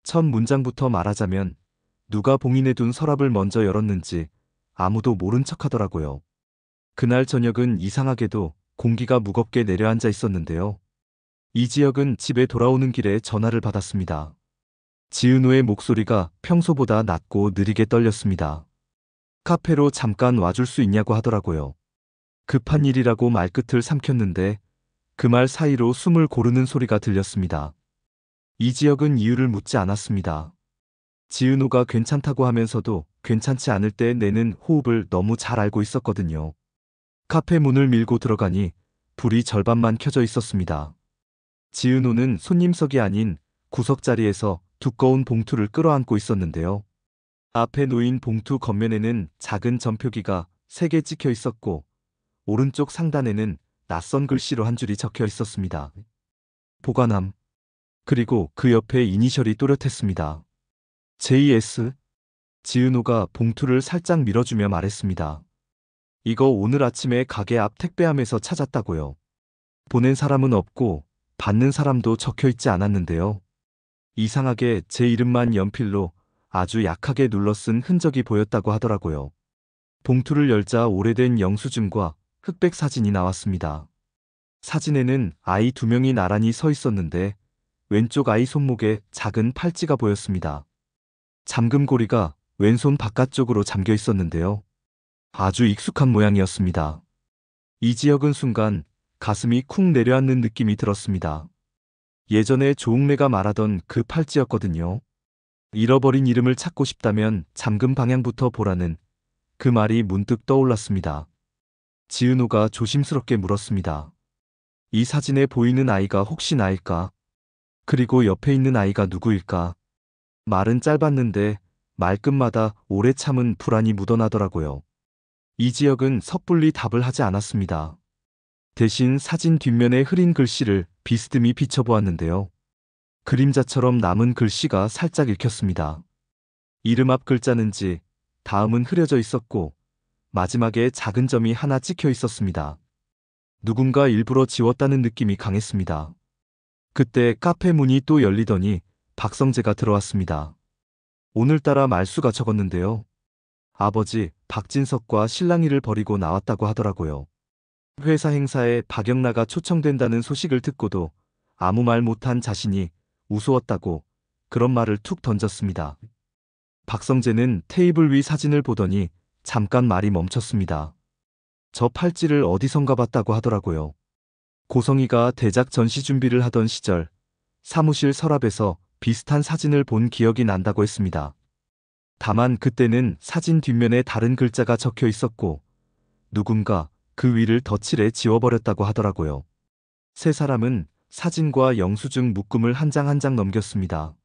첫 문장부터 말하자면 누가 봉인해둔 서랍을 먼저 열었는지 아무도 모른 척하더라고요. 그날 저녁은 이상하게도 공기가 무겁게 내려앉아 있었는데요. 이지혁은 집에 돌아오는 길에 전화를 받았습니다. 지은호의 목소리가 평소보다 낮고 느리게 떨렸습니다. 카페로 잠깐 와줄 수 있냐고 하더라고요. 급한 일이라고 말끝을 삼켰는데 그 말 사이로 숨을 고르는 소리가 들렸습니다. 이지혁은 이유를 묻지 않았습니다. 지은호가 괜찮다고 하면서도 괜찮지 않을 때 내는 호흡을 너무 잘 알고 있었거든요. 카페 문을 밀고 들어가니 불이 절반만 켜져 있었습니다. 지은호는 손님석이 아닌 구석자리에서 두꺼운 봉투를 끌어안고 있었는데요. 앞에 놓인 봉투 겉면에는 작은 전표기가 3개 찍혀 있었고 오른쪽 상단에는 낯선 글씨로 한 줄이 적혀 있었습니다. 보관함. 그리고 그 옆에 이니셜이 또렷했습니다. JS. 지은호가 봉투를 살짝 밀어주며 말했습니다. 이거 오늘 아침에 가게 앞 택배함에서 찾았다고요. 보낸 사람은 없고 받는 사람도 적혀 있지 않았는데요. 이상하게 제 이름만 연필로 아주 약하게 눌러 쓴 흔적이 보였다고 하더라고요. 봉투를 열자 오래된 영수증과 흑백 사진이 나왔습니다. 사진에는 아이 2명이 나란히 서 있었는데 왼쪽 아이 손목에 작은 팔찌가 보였습니다. 잠금고리가 왼손 바깥쪽으로 잠겨 있었는데요. 아주 익숙한 모양이었습니다. 이지혁은 순간 가슴이 쿵 내려앉는 느낌이 들었습니다. 예전에 조웅래가 말하던 그 팔찌였거든요. 잃어버린 이름을 찾고 싶다면 잠금 방향부터 보라는 그 말이 문득 떠올랐습니다. 지은호가 조심스럽게 물었습니다. 이 사진에 보이는 아이가 혹시 나일까? 그리고 옆에 있는 아이가 누구일까? 말은 짧았는데 말끝마다 오래 참은 불안이 묻어나더라고요. 이지혁은 섣불리 답을 하지 않았습니다. 대신 사진 뒷면에 흐린 글씨를 비스듬히 비춰보았는데요. 그림자처럼 남은 글씨가 살짝 읽혔습니다. 이름 앞 글자는지 다음은 흐려져 있었고 마지막에 작은 점이 하나 찍혀 있었습니다. 누군가 일부러 지웠다는 느낌이 강했습니다. 그때 카페 문이 또 열리더니 박성재가 들어왔습니다. 오늘따라 말수가 적었는데요. 아버지 박진석과 실랑이를 벌이고 나왔다고 하더라고요. 회사 행사에 박영라가 초청된다는 소식을 듣고도 아무 말 못한 자신이 우스웠다고 그런 말을 툭 던졌습니다. 박성재는 테이블 위 사진을 보더니 잠깐 말이 멈췄습니다. 저 팔찌를 어디선가 봤다고 하더라고요. 고성이가 대작 전시 준비를 하던 시절 사무실 서랍에서 비슷한 사진을 본 기억이 난다고 했습니다. 다만 그때는 사진 뒷면에 다른 글자가 적혀 있었고 누군가 그 위를 덧칠해 지워버렸다고 하더라고요. 세 사람은 사진과 영수증 묶음을 한 장 한 장 넘겼습니다.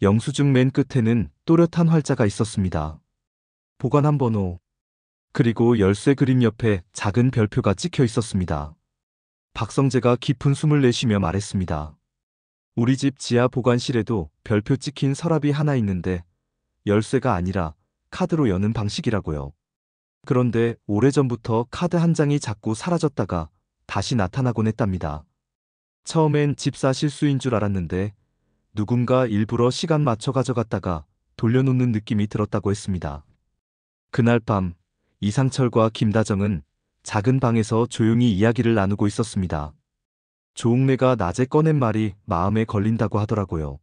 영수증 맨 끝에는 또렷한 활자가 있었습니다. 보관함 번호. 그리고 열쇠 그림 옆에 작은 별표가 찍혀 있었습니다. 박성재가 깊은 숨을 내쉬며 말했습니다. 우리 집 지하 보관실에도 별표 찍힌 서랍이 하나 있는데 열쇠가 아니라 카드로 여는 방식이라고요. 그런데 오래전부터 카드 한 장이 자꾸 사라졌다가 다시 나타나곤 했답니다. 처음엔 집사 실수인 줄 알았는데 누군가 일부러 시간 맞춰 가져갔다가 돌려놓는 느낌이 들었다고 했습니다. 그날 밤 이상철과 김다정은 작은 방에서 조용히 이야기를 나누고 있었습니다. 조웅래가 낮에 꺼낸 말이 마음에 걸린다고 하더라고요.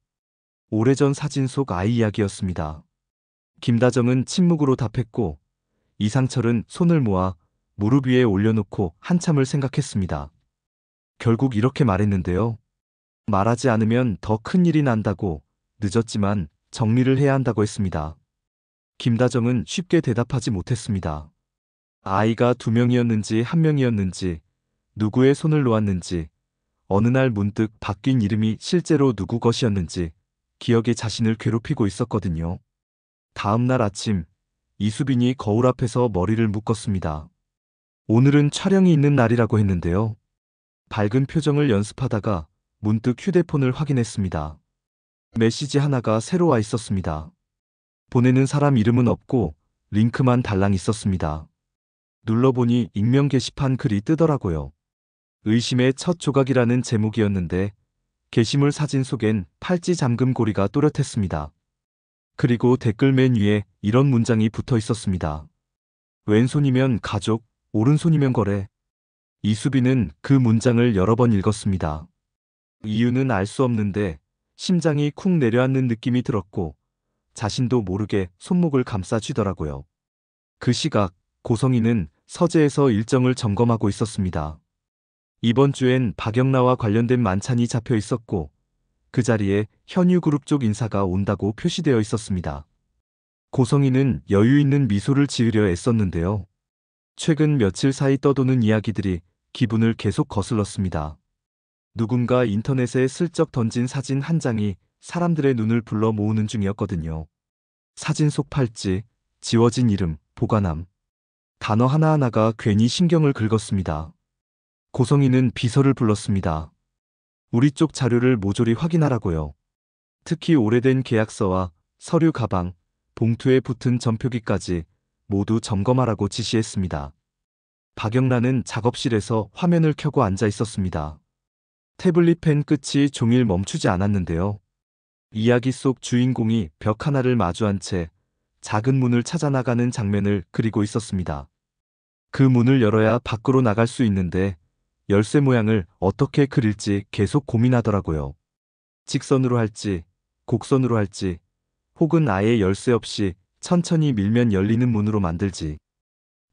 오래전 사진 속 아이 이야기였습니다. 김다정은 침묵으로 답했고 이상철은 손을 모아 무릎 위에 올려놓고 한참을 생각했습니다. 결국 이렇게 말했는데요. 말하지 않으면 더 큰 일이 난다고 늦었지만 정리를 해야 한다고 했습니다. 김다정은 쉽게 대답하지 못했습니다. 아이가 2명이었는지 1명이었는지 누구의 손을 놓았는지 어느 날 문득 바뀐 이름이 실제로 누구 것이었는지 기억에 자신을 괴롭히고 있었거든요. 다음 날 아침 이수빈이 거울 앞에서 머리를 묶었습니다. 오늘은 촬영이 있는 날이라고 했는데요. 밝은 표정을 연습하다가 문득 휴대폰을 확인했습니다. 메시지 하나가 새로 와 있었습니다. 보내는 사람 이름은 없고 링크만 달랑 있었습니다. 눌러보니 익명 게시판 글이 뜨더라고요. 의심의 첫 조각이라는 제목이었는데 게시물 사진 속엔 팔찌 잠금 고리가 또렷했습니다. 그리고 댓글 맨 위에 이런 문장이 붙어 있었습니다. 왼손이면 가족, 오른손이면 거래. 이수빈은 그 문장을 여러 번 읽었습니다. 이유는 알 수 없는데 심장이 쿵 내려앉는 느낌이 들었고 자신도 모르게 손목을 감싸 쥐더라고요. 그 시각 고성이는 서재에서 일정을 점검하고 있었습니다. 이번 주엔 박영라와 관련된 만찬이 잡혀 있었고 그 자리에 현유그룹 쪽 인사가 온다고 표시되어 있었습니다. 고성이는 여유 있는 미소를 지으려 애썼는데요. 최근 며칠 사이 떠도는 이야기들이 기분을 계속 거슬렀습니다. 누군가 인터넷에 슬쩍 던진 사진 한 장이 사람들의 눈을 불러 모으는 중이었거든요. 사진 속 팔찌, 지워진 이름, 보관함. 단어 하나하나가 괜히 신경을 긁었습니다. 고성이는 비서를 불렀습니다. 우리 쪽 자료를 모조리 확인하라고요. 특히 오래된 계약서와 서류 가방, 봉투에 붙은 전표기까지 모두 점검하라고 지시했습니다. 박영란은 작업실에서 화면을 켜고 앉아 있었습니다. 태블릿 펜 끝이 종일 멈추지 않았는데요. 이야기 속 주인공이 벽 하나를 마주한 채 작은 문을 찾아 나가는 장면을 그리고 있었습니다. 그 문을 열어야 밖으로 나갈 수 있는데 열쇠 모양을 어떻게 그릴지 계속 고민하더라고요. 직선으로 할지, 곡선으로 할지, 혹은 아예 열쇠 없이 천천히 밀면 열리는 문으로 만들지.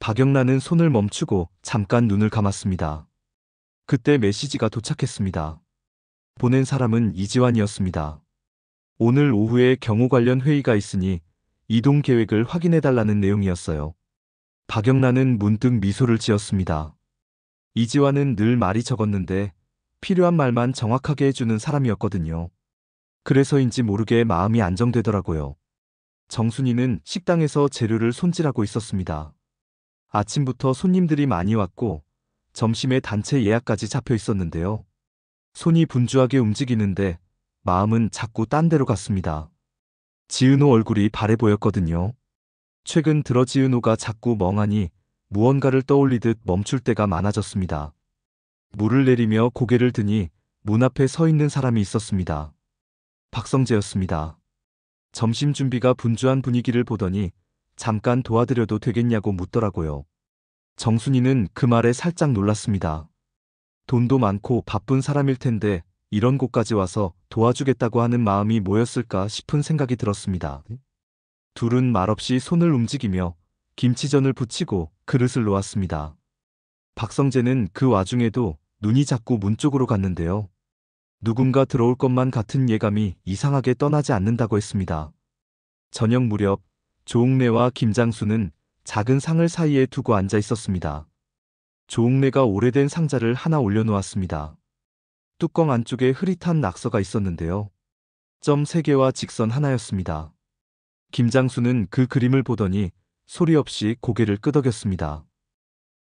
박영란은 손을 멈추고 잠깐 눈을 감았습니다. 그때 메시지가 도착했습니다. 보낸 사람은 이지환이었습니다. 오늘 오후에 경호 관련 회의가 있으니 이동 계획을 확인해달라는 내용이었어요. 박영란은 문득 미소를 지었습니다. 이지환은 늘 말이 적었는데 필요한 말만 정확하게 해주는 사람이었거든요. 그래서인지 모르게 마음이 안정되더라고요. 정순이는 식당에서 재료를 손질하고 있었습니다. 아침부터 손님들이 많이 왔고 점심에 단체 예약까지 잡혀 있었는데요. 손이 분주하게 움직이는데 마음은 자꾸 딴 데로 갔습니다. 지은호 얼굴이 바래 보였거든요. 최근 들어 지은호가 자꾸 멍하니 무언가를 떠올리듯 멈출 때가 많아졌습니다. 물을 내리며 고개를 드니 문 앞에 서 있는 사람이 있었습니다. 박성재였습니다. 점심 준비가 분주한 분위기를 보더니 잠깐 도와드려도 되겠냐고 묻더라고요. 정순이는 그 말에 살짝 놀랐습니다. 돈도 많고 바쁜 사람일 텐데 이런 곳까지 와서 도와주겠다고 하는 마음이 뭐였을까 싶은 생각이 들었습니다. 둘은 말없이 손을 움직이며 김치전을 부치고 그릇을 놓았습니다. 박성재는 그 와중에도 눈이 자꾸 문 쪽으로 갔는데요. 누군가 들어올 것만 같은 예감이 이상하게 떠나지 않는다고 했습니다. 저녁 무렵 조옥래와 김장수는 작은 상을 사이에 두고 앉아 있었습니다. 조옥래가 오래된 상자를 하나 올려놓았습니다. 뚜껑 안쪽에 흐릿한 낙서가 있었는데요. 점 3개와 직선 하나였습니다. 김장수는 그 그림을 보더니 소리 없이 고개를 끄덕였습니다.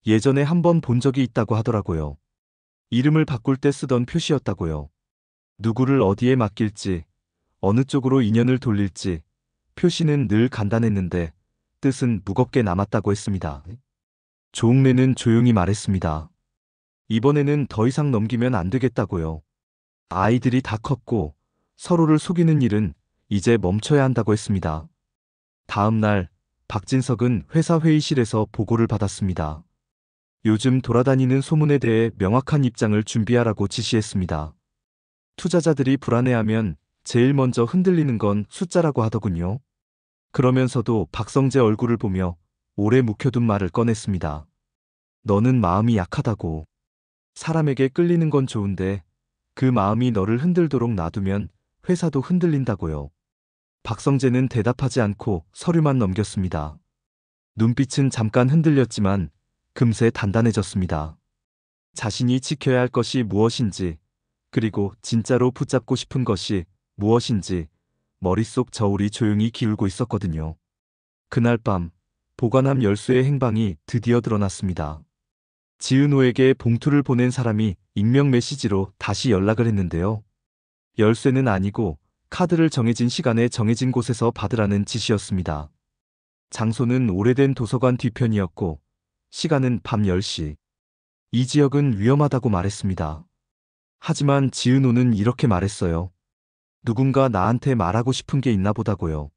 예전에 한번 본 적이 있다고 하더라고요. 이름을 바꿀 때 쓰던 표시였다고요. 누구를 어디에 맡길지, 어느 쪽으로 인연을 돌릴지, 표시는 늘 간단했는데 뜻은 무겁게 남았다고 했습니다. 조옥래는 조용히 말했습니다. 이번에는 더 이상 넘기면 안 되겠다고요. 아이들이 다 컸고 서로를 속이는 일은 이제 멈춰야 한다고 했습니다. 다음 날 박진석은 회사 회의실에서 보고를 받았습니다. 요즘 돌아다니는 소문에 대해 명확한 입장을 준비하라고 지시했습니다. 투자자들이 불안해하면 제일 먼저 흔들리는 건 숫자라고 하더군요. 그러면서도 박성재 얼굴을 보며 오래 묵혀둔 말을 꺼냈습니다. 너는 마음이 약하다고. 사람에게 끌리는 건 좋은데 그 마음이 너를 흔들도록 놔두면 회사도 흔들린다고요. 박성재는 대답하지 않고 서류만 넘겼습니다. 눈빛은 잠깐 흔들렸지만 금세 단단해졌습니다. 자신이 지켜야 할 것이 무엇인지, 그리고 진짜로 붙잡고 싶은 것이 무엇인지 머릿속 저울이 조용히 기울고 있었거든요. 그날 밤 보관함 열쇠의 행방이 드디어 드러났습니다. 지은호에게 봉투를 보낸 사람이 익명 메시지로 다시 연락을 했는데요. 열쇠는 아니고 카드를 정해진 시간에 정해진 곳에서 받으라는 지시였습니다. 장소는 오래된 도서관 뒤편이었고 시간은 밤 10시. 이 지역은 위험하다고 말했습니다. 하지만 지은호는 이렇게 말했어요. 누군가 나한테 말하고 싶은 게 있나 보다고요.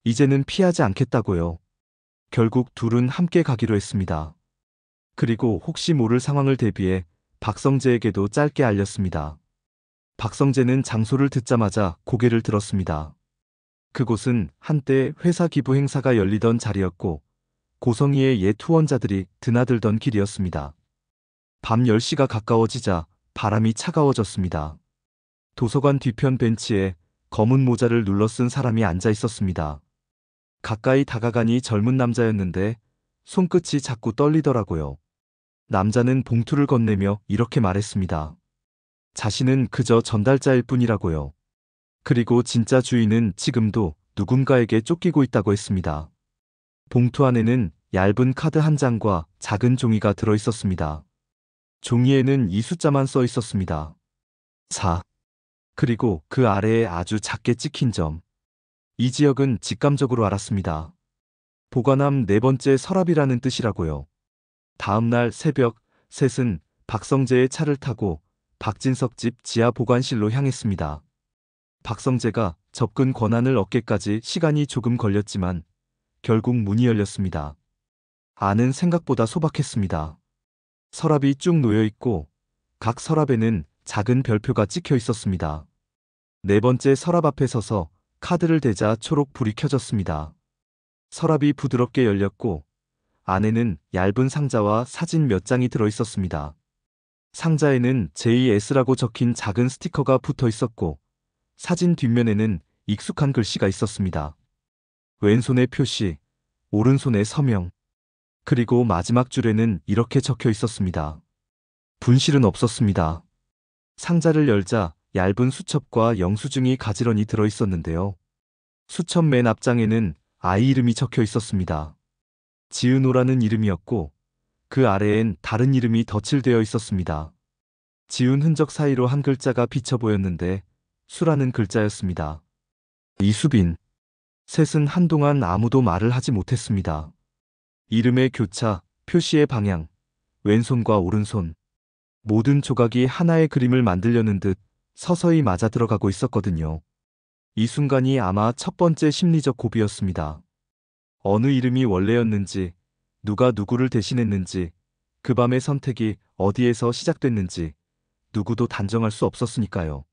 이제는 피하지 않겠다고요. 결국 둘은 함께 가기로 했습니다. 그리고 혹시 모를 상황을 대비해 박성재에게도 짧게 알렸습니다. 박성재는 장소를 듣자마자 고개를 들었습니다. 그곳은 한때 회사 기부 행사가 열리던 자리였고 고성이의 옛 후원자들이 드나들던 길이었습니다. 밤 10시가 가까워지자 바람이 차가워졌습니다. 도서관 뒤편 벤치에 검은 모자를 눌러 쓴 사람이 앉아 있었습니다. 가까이 다가가니 젊은 남자였는데 손끝이 자꾸 떨리더라고요. 남자는 봉투를 건네며 이렇게 말했습니다. 자신은 그저 전달자일 뿐이라고요. 그리고 진짜 주인은 지금도 누군가에게 쫓기고 있다고 했습니다. 봉투 안에는 얇은 카드 한 장과 작은 종이가 들어 있었습니다. 종이에는 이 숫자만 써 있었습니다. 4. 그리고 그 아래에 아주 작게 찍힌 점. 이 지역은 직감적으로 알았습니다. 보관함 네 번째 서랍이라는 뜻이라고요. 다음 날 새벽, 셋은 박성재의 차를 타고 박진석 집 지하 보관실로 향했습니다. 박성재가 접근 권한을 얻기까지 시간이 조금 걸렸지만 결국 문이 열렸습니다. 안은 생각보다 소박했습니다. 서랍이 쭉 놓여 있고 각 서랍에는 작은 별표가 찍혀 있었습니다. 네 번째 서랍 앞에 서서 카드를 대자 초록 불이 켜졌습니다. 서랍이 부드럽게 열렸고 안에는 얇은 상자와 사진 몇 장이 들어 있었습니다. 상자에는 JS라고 적힌 작은 스티커가 붙어 있었고 사진 뒷면에는 익숙한 글씨가 있었습니다. 왼손의 표시, 오른손의 서명, 그리고 마지막 줄에는 이렇게 적혀 있었습니다. 분실은 없었습니다. 상자를 열자 얇은 수첩과 영수증이 가지런히 들어 있었는데요. 수첩 맨 앞장에는 아이 이름이 적혀 있었습니다. 지은호라는 이름이었고 그 아래엔 다른 이름이 덧칠되어 있었습니다. 지운 흔적 사이로 한 글자가 비쳐 보였는데 수라는 글자였습니다. 이수빈. 셋은 한동안 아무도 말을 하지 못했습니다. 이름의 교차, 표시의 방향, 왼손과 오른손. 모든 조각이 하나의 그림을 만들려는 듯 서서히 맞아 들어가고 있었거든요. 이 순간이 아마 첫 번째 심리적 고비였습니다. 어느 이름이 원래였는지, 누가 누구를 대신했는지, 그 밤의 선택이 어디에서 시작됐는지 누구도 단정할 수 없었으니까요.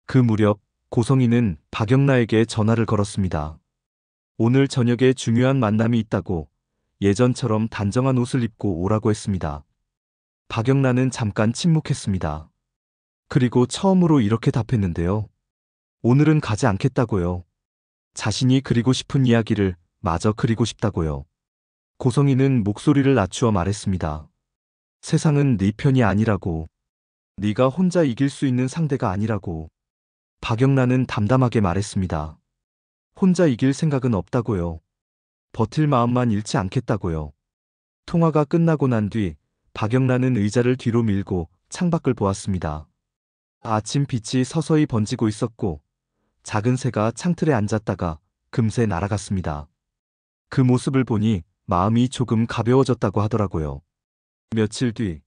그 무렵 고성이는 박영라에게 전화를 걸었습니다. 오늘 저녁에 중요한 만남이 있다고 예전처럼 단정한 옷을 입고 오라고 했습니다. 박영라는 잠깐 침묵했습니다. 그리고 처음으로 이렇게 답했는데요. 오늘은 가지 않겠다고요. 자신이 그리고 싶은 이야기를 마저 그리고 싶다고요. 고성이는 목소리를 낮추어 말했습니다. 세상은 네 편이 아니라고. 네가 혼자 이길 수 있는 상대가 아니라고. 박영란은 담담하게 말했습니다. 혼자 이길 생각은 없다고요. 버틸 마음만 잃지 않겠다고요. 통화가 끝나고 난 뒤 박영란은 의자를 뒤로 밀고 창밖을 보았습니다. 아침 빛이 서서히 번지고 있었고 작은 새가 창틀에 앉았다가 금세 날아갔습니다. 그 모습을 보니 마음이 조금 가벼워졌다고 하더라고요. 며칠 뒤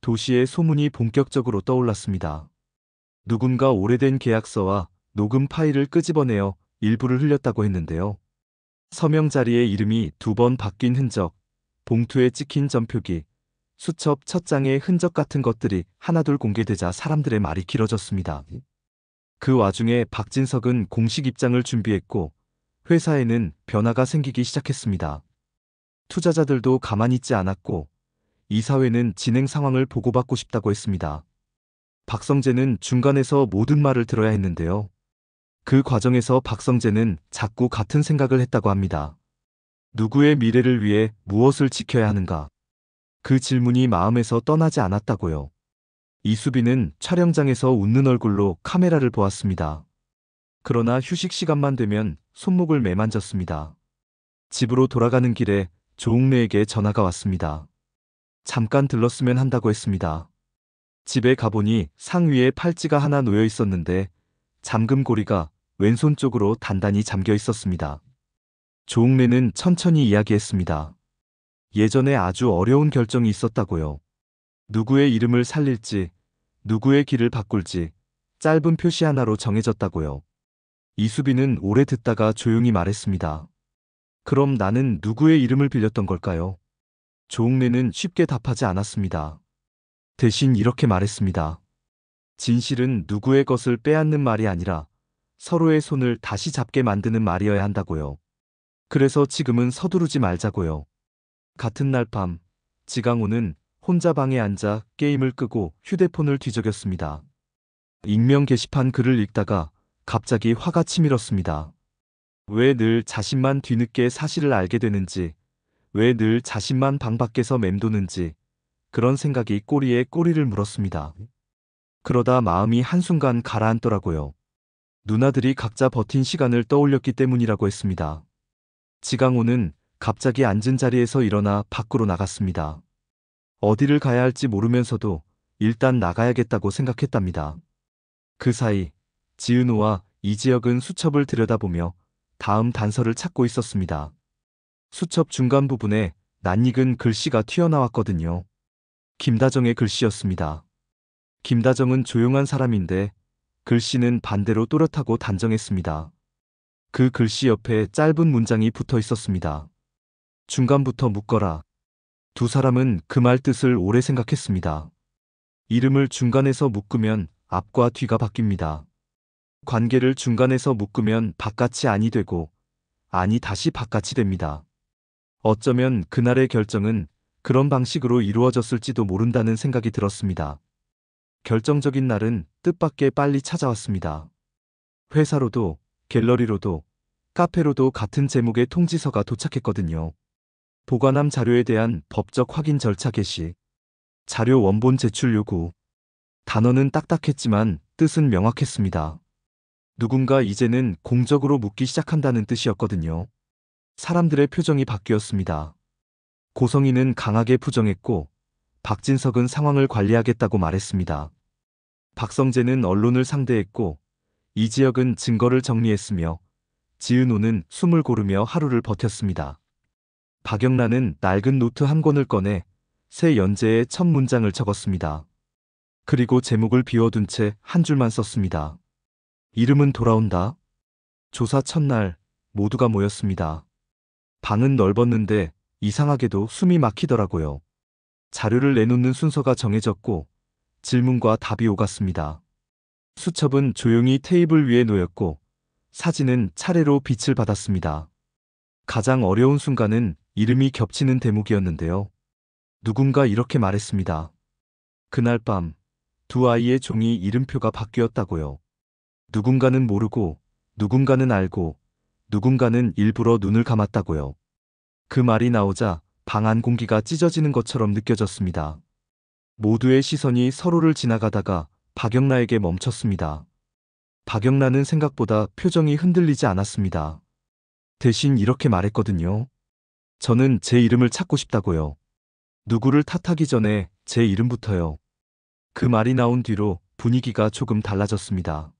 도시의 소문이 본격적으로 떠올랐습니다. 누군가 오래된 계약서와 녹음 파일을 끄집어내어 일부를 흘렸다고 했는데요. 서명 자리에 이름이 2번 바뀐 흔적, 봉투에 찍힌 전표기, 수첩 첫 장의 흔적 같은 것들이 하나둘 공개되자 사람들의 말이 길어졌습니다. 그 와중에 박진석은 공식 입장을 준비했고 회사에는 변화가 생기기 시작했습니다. 투자자들도 가만히 있지 않았고 이사회는 진행 상황을 보고받고 싶다고 했습니다. 박성재는 중간에서 모든 말을 들어야 했는데요. 그 과정에서 박성재는 자꾸 같은 생각을 했다고 합니다. 누구의 미래를 위해 무엇을 지켜야 하는가? 그 질문이 마음에서 떠나지 않았다고요. 이수빈은 촬영장에서 웃는 얼굴로 카메라를 보았습니다. 그러나 휴식 시간만 되면 손목을 매만졌습니다. 집으로 돌아가는 길에 조웅래에게 전화가 왔습니다. 잠깐 들렀으면 한다고 했습니다. 집에 가보니 상 위에 팔찌가 하나 놓여 있었는데 잠금고리가 왼손 쪽으로 단단히 잠겨 있었습니다. 조웅래는 천천히 이야기했습니다. 예전에 아주 어려운 결정이 있었다고요. 누구의 이름을 살릴지, 누구의 길을 바꿀지 짧은 표시 하나로 정해졌다고요. 이수빈은 오래 듣다가 조용히 말했습니다. 그럼 나는 누구의 이름을 빌렸던 걸까요? 조옥래는 쉽게 답하지 않았습니다. 대신 이렇게 말했습니다. 진실은 누구의 것을 빼앗는 말이 아니라 서로의 손을 다시 잡게 만드는 말이어야 한다고요. 그래서 지금은 서두르지 말자고요. 같은 날 밤, 지강호는 혼자 방에 앉아 게임을 끄고 휴대폰을 뒤적였습니다. 익명 게시판 글을 읽다가 갑자기 화가 치밀었습니다. 왜 늘 자신만 뒤늦게 사실을 알게 되는지, 왜 늘 자신만 방 밖에서 맴도는지, 그런 생각이 꼬리에 꼬리를 물었습니다. 그러다 마음이 한순간 가라앉더라고요. 누나들이 각자 버틴 시간을 떠올렸기 때문이라고 했습니다. 지강호는 갑자기 앉은 자리에서 일어나 밖으로 나갔습니다. 어디를 가야 할지 모르면서도 일단 나가야겠다고 생각했답니다. 그 사이 지은호와 이지혁은 수첩을 들여다보며 다음 단서를 찾고 있었습니다. 수첩 중간 부분에 낯익은 글씨가 튀어나왔거든요. 김다정의 글씨였습니다. 김다정은 조용한 사람인데 글씨는 반대로 또렷하고 단정했습니다. 그 글씨 옆에 짧은 문장이 붙어 있었습니다. 중간부터 묶어라. 두 사람은 그 말 뜻을 오래 생각했습니다. 이름을 중간에서 묶으면 앞과 뒤가 바뀝니다. 관계를 중간에서 묶으면 바깥이 아니 되고 아니 다시 바깥이 됩니다. 어쩌면 그날의 결정은 그런 방식으로 이루어졌을지도 모른다는 생각이 들었습니다. 결정적인 날은 뜻밖의 빨리 찾아왔습니다. 회사로도 갤러리로도 카페로도 같은 제목의 통지서가 도착했거든요. 보관함 자료에 대한 법적 확인 절차 개시, 자료 원본 제출 요구. 단어는 딱딱했지만 뜻은 명확했습니다. 누군가 이제는 공적으로 묻기 시작한다는 뜻이었거든요. 사람들의 표정이 바뀌었습니다. 고성희는 강하게 부정했고 박진석은 상황을 관리하겠다고 말했습니다. 박성재는 언론을 상대했고 이지혁은 증거를 정리했으며 지은호는 숨을 고르며 하루를 버텼습니다. 박영란은 낡은 노트 한 권을 꺼내 새 연재의 첫 문장을 적었습니다. 그리고 제목을 비워둔 채 한 줄만 썼습니다. 이름은 돌아온다. 조사 첫날 모두가 모였습니다. 방은 넓었는데 이상하게도 숨이 막히더라고요. 자료를 내놓는 순서가 정해졌고 질문과 답이 오갔습니다. 수첩은 조용히 테이블 위에 놓였고 사진은 차례로 빛을 받았습니다. 가장 어려운 순간은 이름이 겹치는 대목이었는데요. 누군가 이렇게 말했습니다. 그날 밤 두 아이의 종이 이름표가 바뀌었다고요. 누군가는 모르고 누군가는 알고 누군가는 일부러 눈을 감았다고요. 그 말이 나오자 방 안 공기가 찢어지는 것처럼 느껴졌습니다. 모두의 시선이 서로를 지나가다가 박영란에게 멈췄습니다. 박영란은 생각보다 표정이 흔들리지 않았습니다. 대신 이렇게 말했거든요. 저는 제 이름을 찾고 싶다고요. 누구를 탓하기 전에 제 이름부터요. 그 말이 나온 뒤로 분위기가 조금 달라졌습니다.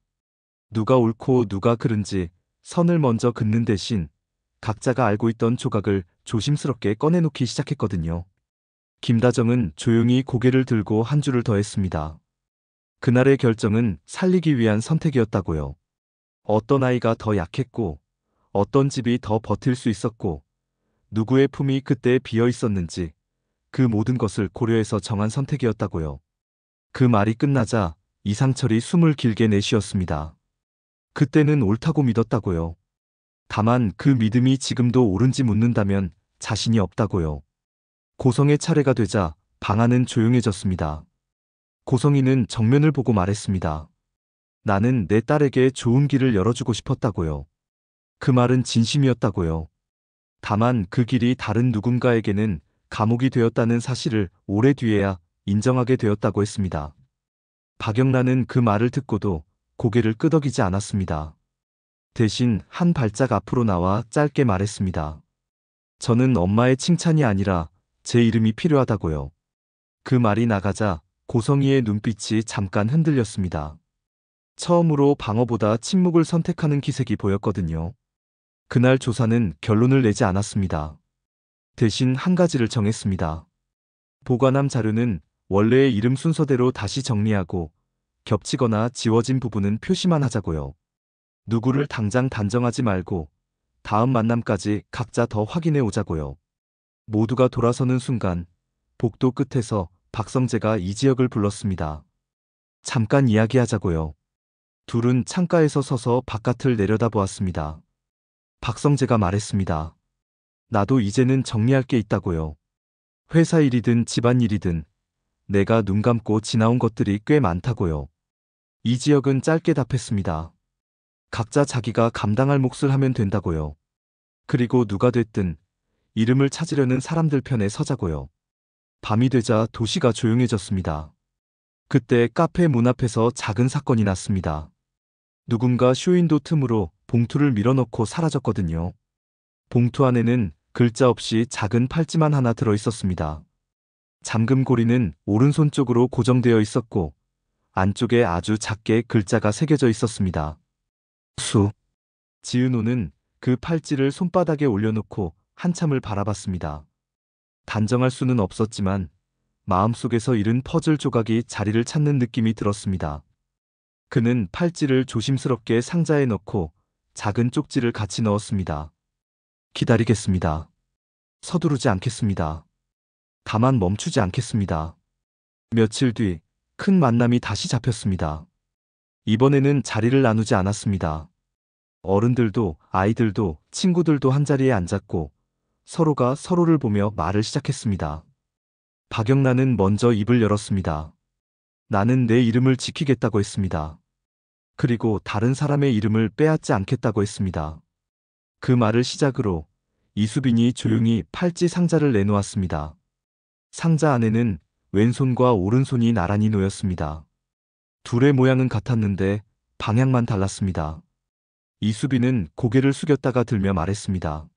누가 옳고 누가 그른지 선을 먼저 긋는 대신 각자가 알고 있던 조각을 조심스럽게 꺼내놓기 시작했거든요. 김다정은 조용히 고개를 들고 한 줄을 더 했습니다. 그날의 결정은 살리기 위한 선택이었다고요. 어떤 아이가 더 약했고 어떤 집이 더 버틸 수 있었고 누구의 품이 그때 비어 있었는지 그 모든 것을 고려해서 정한 선택이었다고요. 그 말이 끝나자 이상철이 숨을 길게 내쉬었습니다. 그때는 옳다고 믿었다고요. 다만 그 믿음이 지금도 옳은지 묻는다면 자신이 없다고요. 고성의 차례가 되자 방 안은 조용해졌습니다. 고성이는 정면을 보고 말했습니다. 나는 내 딸에게 좋은 길을 열어주고 싶었다고요. 그 말은 진심이었다고요. 다만 그 길이 다른 누군가에게는 감옥이 되었다는 사실을 오래 뒤에야 인정하게 되었다고 했습니다. 박영란은 그 말을 듣고도 고개를 끄덕이지 않았습니다. 대신 한 발짝 앞으로 나와 짧게 말했습니다. 저는 엄마의 칭찬이 아니라 제 이름이 필요하다고요. 그 말이 나가자 고성희의 눈빛이 잠깐 흔들렸습니다. 처음으로 방어보다 침묵을 선택하는 기색이 보였거든요. 그날 조사는 결론을 내지 않았습니다. 대신 한 가지를 정했습니다. 보관함 자료는 원래의 이름 순서대로 다시 정리하고 겹치거나 지워진 부분은 표시만 하자고요. 누구를 당장 단정하지 말고 다음 만남까지 각자 더 확인해 오자고요. 모두가 돌아서는 순간 복도 끝에서 박성재가 이지혁을 불렀습니다. 잠깐 이야기하자고요. 둘은 창가에서 서서 바깥을 내려다보았습니다. 박성재가 말했습니다. 나도 이제는 정리할 게 있다고요. 회사 일이든 집안 일이든 내가 눈 감고 지나온 것들이 꽤 많다고요. 이지혁은 짧게 답했습니다. 각자 자기가 감당할 몫을 하면 된다고요. 그리고 누가 됐든 이름을 찾으려는 사람들 편에 서자고요. 밤이 되자 도시가 조용해졌습니다. 그때 카페 문 앞에서 작은 사건이 났습니다. 누군가 쇼윈도 틈으로 봉투를 밀어넣고 사라졌거든요. 봉투 안에는 글자 없이 작은 팔찌만 하나 들어 있었습니다. 잠금고리는 오른손 쪽으로 고정되어 있었고 안쪽에 아주 작게 글자가 새겨져 있었습니다. 수. 지은호는 그 팔찌를 손바닥에 올려놓고 한참을 바라봤습니다. 단정할 수는 없었지만 마음속에서 잃은 퍼즐 조각이 자리를 찾는 느낌이 들었습니다. 그는 팔찌를 조심스럽게 상자에 넣고 작은 쪽지를 같이 넣었습니다. 기다리겠습니다. 서두르지 않겠습니다. 다만 멈추지 않겠습니다. 며칠 뒤 큰 만남이 다시 잡혔습니다. 이번에는 자리를 나누지 않았습니다. 어른들도 아이들도 친구들도 한자리에 앉았고 서로가 서로를 보며 말을 시작했습니다. 박영란은 먼저 입을 열었습니다. 나는 내 이름을 지키겠다고 했습니다. 그리고 다른 사람의 이름을 빼앗지 않겠다고 했습니다. 그 말을 시작으로 이수빈이 조용히 팔찌 상자를 내놓았습니다. 상자 안에는 왼손과 오른손이 나란히 놓였습니다. 둘의 모양은 같았는데 방향만 달랐습니다. 이수빈은 고개를 숙였다가 들며 말했습니다.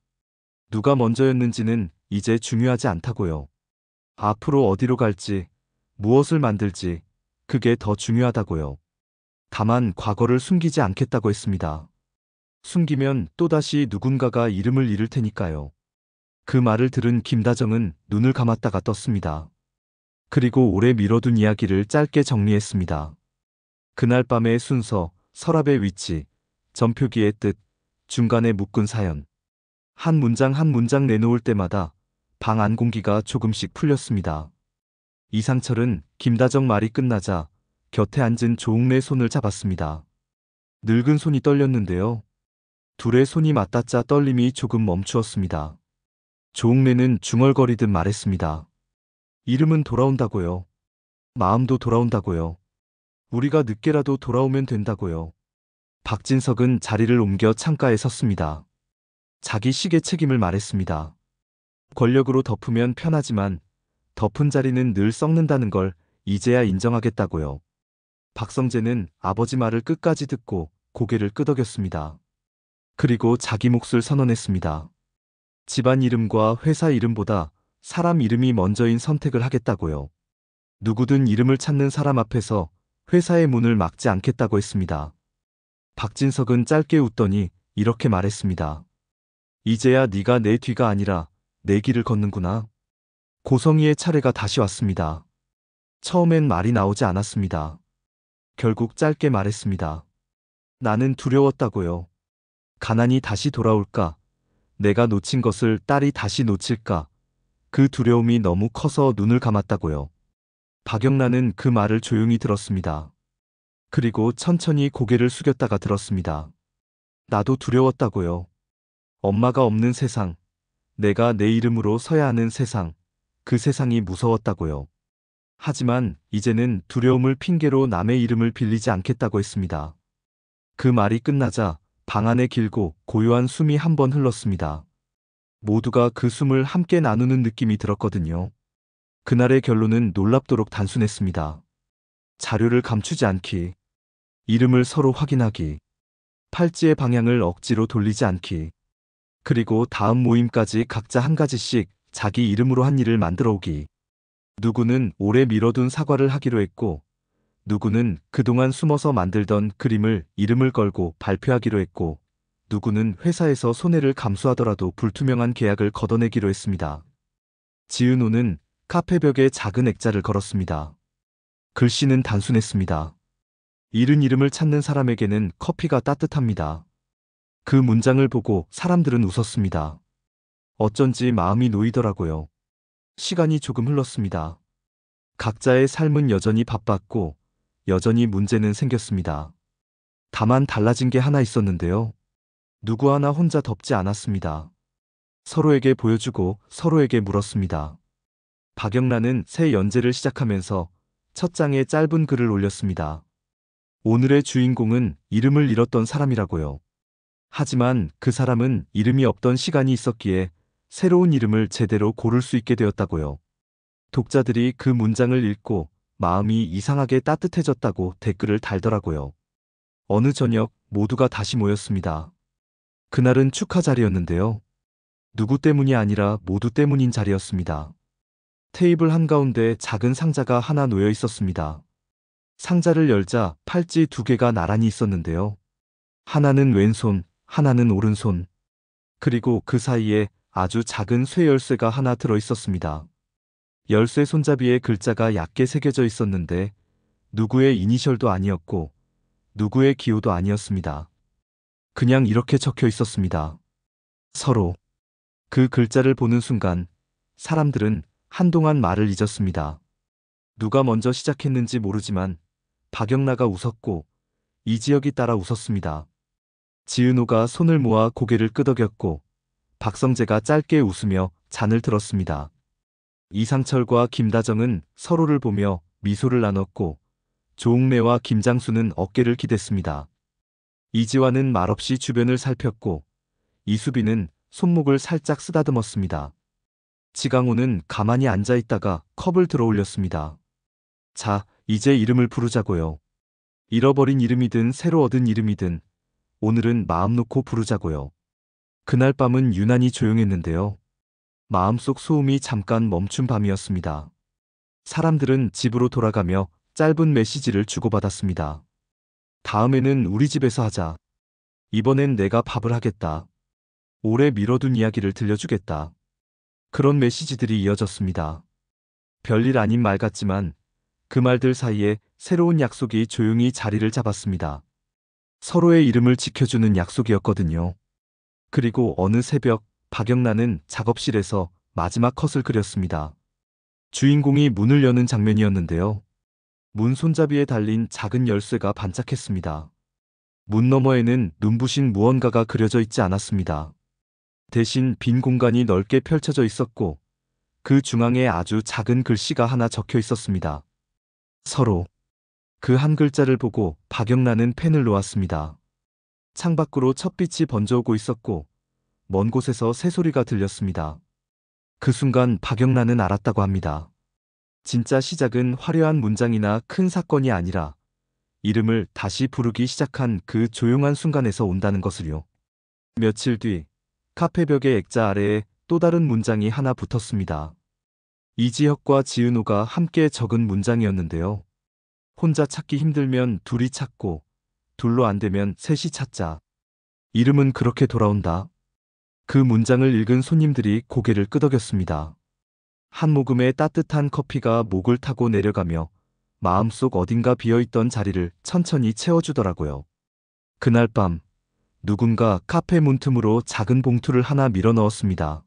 누가 먼저였는지는 이제 중요하지 않다고요. 앞으로 어디로 갈지, 무엇을 만들지, 그게 더 중요하다고요. 다만 과거를 숨기지 않겠다고 했습니다. 숨기면 또다시 누군가가 이름을 잃을 테니까요. 그 말을 들은 김다정은 눈을 감았다가 떴습니다. 그리고 오래 미뤄둔 이야기를 짧게 정리했습니다. 그날 밤의 순서, 서랍의 위치, 전표기의 뜻, 중간에 묶은 사연. 한 문장 한 문장 내놓을 때마다 방 안 공기가 조금씩 풀렸습니다. 이상철은 김다정 말이 끝나자 곁에 앉은 조웅래 손을 잡았습니다. 늙은 손이 떨렸는데요. 둘의 손이 맞닿자 떨림이 조금 멈추었습니다. 조웅래는 중얼거리듯 말했습니다. 이름은 돌아온다고요. 마음도 돌아온다고요. 우리가 늦게라도 돌아오면 된다고요. 박진석은 자리를 옮겨 창가에 섰습니다. 자기 식의 책임을 말했습니다. 권력으로 덮으면 편하지만 덮은 자리는 늘 썩는다는 걸 이제야 인정하겠다고요. 박성재는 아버지 말을 끝까지 듣고 고개를 끄덕였습니다. 그리고 자기 몫을 선언했습니다. 집안 이름과 회사 이름보다 사람 이름이 먼저인 선택을 하겠다고요. 누구든 이름을 찾는 사람 앞에서 회사의 문을 막지 않겠다고 했습니다. 박진석은 짧게 웃더니 이렇게 말했습니다. 이제야 네가 내 뒤가 아니라 내 길을 걷는구나. 고성희의 차례가 다시 왔습니다. 처음엔 말이 나오지 않았습니다. 결국 짧게 말했습니다. 나는 두려웠다고요. 가난이 다시 돌아올까? 내가 놓친 것을 딸이 다시 놓칠까? 그 두려움이 너무 커서 눈을 감았다고요. 박영란은 그 말을 조용히 들었습니다. 그리고 천천히 고개를 숙였다가 들었습니다. 나도 두려웠다고요. 엄마가 없는 세상, 내가 내 이름으로 서야 하는 세상, 그 세상이 무서웠다고요. 하지만 이제는 두려움을 핑계로 남의 이름을 빌리지 않겠다고 했습니다. 그 말이 끝나자 방 안에 길고 고요한 숨이 한 번 흘렀습니다. 모두가 그 숨을 함께 나누는 느낌이 들었거든요. 그날의 결론은 놀랍도록 단순했습니다. 자료를 감추지 않기, 이름을 서로 확인하기, 팔찌의 방향을 억지로 돌리지 않기, 그리고 다음 모임까지 각자 한 가지씩 자기 이름으로 한 일을 만들어 오기. 누구는 오래 미뤄둔 사과를 하기로 했고, 누구는 그동안 숨어서 만들던 그림을 이름을 걸고 발표하기로 했고, 누구는 회사에서 손해를 감수하더라도 불투명한 계약을 걷어내기로 했습니다. 지은호는 카페 벽에 작은 액자를 걸었습니다. 글씨는 단순했습니다. 잃은 이름을 찾는 사람에게는 커피가 따뜻합니다. 그 문장을 보고 사람들은 웃었습니다. 어쩐지 마음이 놓이더라고요. 시간이 조금 흘렀습니다. 각자의 삶은 여전히 바빴고 여전히 문제는 생겼습니다. 다만 달라진 게 하나 있었는데요. 누구 하나 혼자 덮지 않았습니다. 서로에게 보여주고 서로에게 물었습니다. 박영란은 새 연재를 시작하면서 첫 장에 짧은 글을 올렸습니다. 오늘의 주인공은 이름을 잃었던 사람이라고요. 하지만 그 사람은 이름이 없던 시간이 있었기에 새로운 이름을 제대로 고를 수 있게 되었다고요. 독자들이 그 문장을 읽고 마음이 이상하게 따뜻해졌다고 댓글을 달더라고요. 어느 저녁 모두가 다시 모였습니다. 그날은 축하 자리였는데요. 누구 때문이 아니라 모두 때문인 자리였습니다. 테이블 한가운데 작은 상자가 하나 놓여 있었습니다. 상자를 열자 팔찌 2개가 나란히 있었는데요. 하나는 왼손, 하나는 오른손. 그리고 그 사이에 아주 작은 쇠 열쇠가 하나 들어 있었습니다. 열쇠 손잡이에 글자가 얕게 새겨져 있었는데 누구의 이니셜도 아니었고 누구의 기호도 아니었습니다. 그냥 이렇게 적혀 있었습니다. 서로. 그 글자를 보는 순간 사람들은 한동안 말을 잊었습니다. 누가 먼저 시작했는지 모르지만 박영라가 웃었고 이지혁이 따라 웃었습니다. 지은호가 손을 모아 고개를 끄덕였고 박성재가 짧게 웃으며 잔을 들었습니다. 이상철과 김다정은 서로를 보며 미소를 나눴고 조웅래와 김장수는 어깨를 기댔습니다. 이지환은 말없이 주변을 살폈고 이수빈은 손목을 살짝 쓰다듬었습니다. 지강호는 가만히 앉아 있다가 컵을 들어 올렸습니다. 자, 이제 이름을 부르자고요. 잃어버린 이름이든 새로 얻은 이름이든 오늘은 마음 놓고 부르자고요. 그날 밤은 유난히 조용했는데요. 마음속 소음이 잠깐 멈춘 밤이었습니다. 사람들은 집으로 돌아가며 짧은 메시지를 주고받았습니다. 다음에는 우리 집에서 하자. 이번엔 내가 밥을 하겠다. 오래 미뤄둔 이야기를 들려주겠다. 그런 메시지들이 이어졌습니다. 별일 아닌 말 같지만 그 말들 사이에 새로운 약속이 조용히 자리를 잡았습니다. 서로의 이름을 지켜주는 약속이었거든요. 그리고 어느 새벽 박영란은 작업실에서 마지막 컷을 그렸습니다. 주인공이 문을 여는 장면이었는데요. 문 손잡이에 달린 작은 열쇠가 반짝했습니다. 문 너머에는 눈부신 무언가가 그려져 있지 않았습니다. 대신 빈 공간이 넓게 펼쳐져 있었고 그 중앙에 아주 작은 글씨가 하나 적혀 있었습니다. 서로. 그 한 글자를 보고 박영란은 펜을 놓았습니다. 창밖으로 첫빛이 번져오고 있었고 먼 곳에서 새소리가 들렸습니다. 그 순간 박영란은 알았다고 합니다. 진짜 시작은 화려한 문장이나 큰 사건이 아니라 이름을 다시 부르기 시작한 그 조용한 순간에서 온다는 것을요. 며칠 뒤 카페 벽의 액자 아래에 또 다른 문장이 하나 붙었습니다. 이지혁과 지은호가 함께 적은 문장이었는데요. 혼자 찾기 힘들면 둘이 찾고 둘로 안 되면 셋이 찾자. 이름은 그렇게 돌아온다. 그 문장을 읽은 손님들이 고개를 끄덕였습니다. 한 모금의 따뜻한 커피가 목을 타고 내려가며 마음속 어딘가 비어있던 자리를 천천히 채워주더라고요. 그날 밤 누군가 카페 문틈으로 작은 봉투를 하나 밀어 넣었습니다.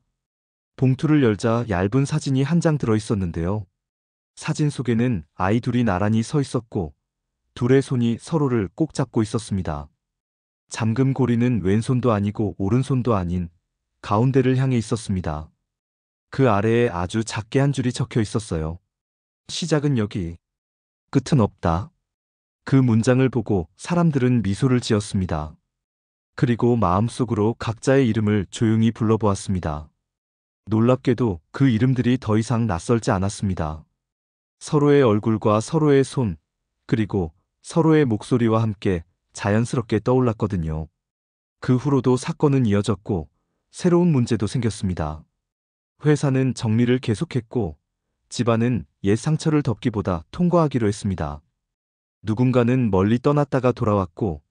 봉투를 열자 얇은 사진이 한 장 들어 있었는데요. 사진 속에는 아이 둘이 나란히 서 있었고 둘의 손이 서로를 꼭 잡고 있었습니다. 잠금 고리는 왼손도 아니고 오른손도 아닌 가운데를 향해 있었습니다. 그 아래에 아주 작게 한 줄이 적혀 있었어요. 시작은 여기, 끝은 없다. 그 문장을 보고 사람들은 미소를 지었습니다. 그리고 마음속으로 각자의 이름을 조용히 불러보았습니다. 놀랍게도 그 이름들이 더 이상 낯설지 않았습니다. 서로의 얼굴과 서로의 손, 그리고 서로의 목소리와 함께 자연스럽게 떠올랐거든요. 그 후로도 사건은 이어졌고 새로운 문제도 생겼습니다. 회사는 정리를 계속했고 집안은 옛 상처를 덮기보다 통과하기로 했습니다. 누군가는 멀리 떠났다가 돌아왔고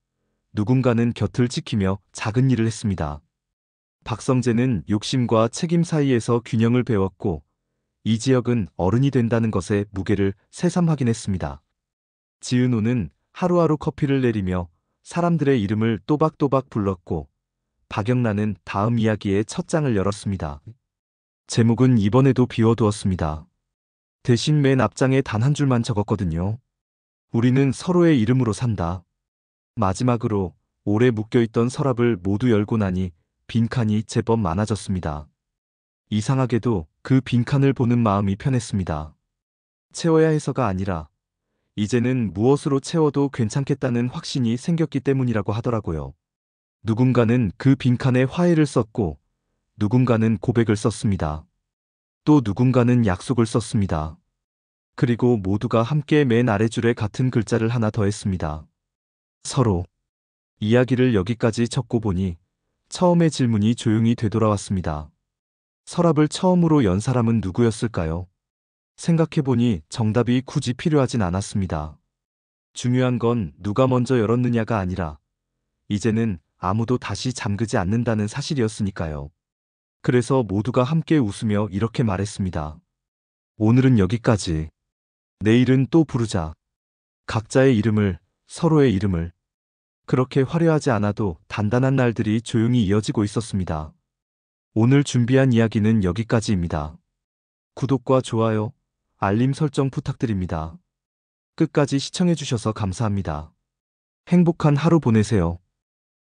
누군가는 곁을 지키며 작은 일을 했습니다. 박성재는 욕심과 책임 사이에서 균형을 배웠고 이지혁은 어른이 된다는 것의 무게를 새삼 확인했습니다. 지은호는 하루하루 커피를 내리며 사람들의 이름을 또박또박 불렀고 박영란은 다음 이야기의 첫 장을 열었습니다. 제목은 이번에도 비워두었습니다. 대신 맨 앞장에 단 한 줄만 적었거든요. 우리는 서로의 이름으로 산다. 마지막으로 오래 묶여있던 서랍을 모두 열고 나니 빈칸이 제법 많아졌습니다. 이상하게도 그 빈칸을 보는 마음이 편했습니다. 채워야 해서가 아니라 이제는 무엇으로 채워도 괜찮겠다는 확신이 생겼기 때문이라고 하더라고요. 누군가는 그 빈칸에 화해를 썼고 누군가는 고백을 썼습니다. 또 누군가는 약속을 썼습니다. 그리고 모두가 함께 맨 아래줄에 같은 글자를 하나 더했습니다. 서로. 이야기를 여기까지 적고 보니 처음의 질문이 조용히 되돌아왔습니다. 서랍을 처음으로 연 사람은 누구였을까요? 생각해보니 정답이 굳이 필요하진 않았습니다. 중요한 건 누가 먼저 열었느냐가 아니라 이제는 아무도 다시 잠그지 않는다는 사실이었으니까요. 그래서 모두가 함께 웃으며 이렇게 말했습니다. 오늘은 여기까지. 내일은 또 부르자. 각자의 이름을, 서로의 이름을. 그렇게 화려하지 않아도 단단한 날들이 조용히 이어지고 있었습니다. 오늘 준비한 이야기는 여기까지입니다. 구독과 좋아요, 알림 설정 부탁드립니다. 끝까지 시청해주셔서 감사합니다. 행복한 하루 보내세요.